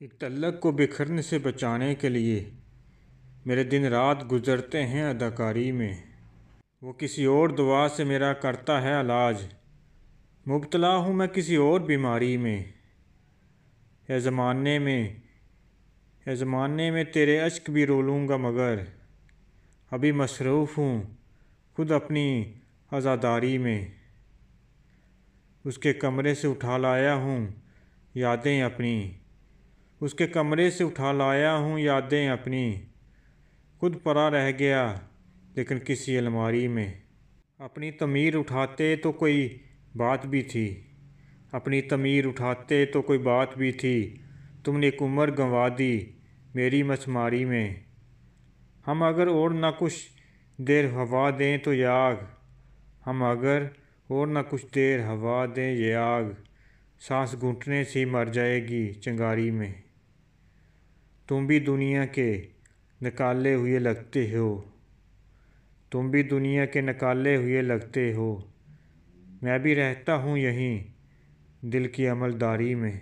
ایک تعلق کو بکھرنے سے بچانے کے لیے میرے دن رات گزرتے ہیں اداکاری میں۔ وہ کسی اور دوا سے میرا کرتا ہے علاج، مبتلا ہوں میں کسی اور بیماری میں۔ اے زمانے میں تیرے اشک بھی رولوں گا، مگر ابھی مصروف ہوں خود اپنی عزاداری میں۔ اس کے کمرے سے اٹھا لایا ہوں یادیں اپنی، اس کے کمرے سے اٹھا لایا ہوں یادیں اپنی، خود پڑا رہ گیا لیکن کسی الماری میں۔ اپنی ضمیر اٹھاتے تو کوئی بات بھی تھی، اپنی ضمیر اٹھاتے تو کوئی بات بھی تھی، تم نے ایک عمر گنوا دی میری مسماری میں۔ ہم اگر اور نہ کچھ دیر ہوا دیں تو یہ آگ، ہم اگر اور نہ کچھ دیر ہوا دیں یہ آگ، سانس گھٹنے سے مر جائے گی چنگاری میں۔ تم بھی دنیا کے نکالے ہوئے لگتے ہو، تم بھی دنیا کے نکالے ہوئے لگتے ہو، میں بھی رہتا ہوں یہیں دل کی عملداری میں۔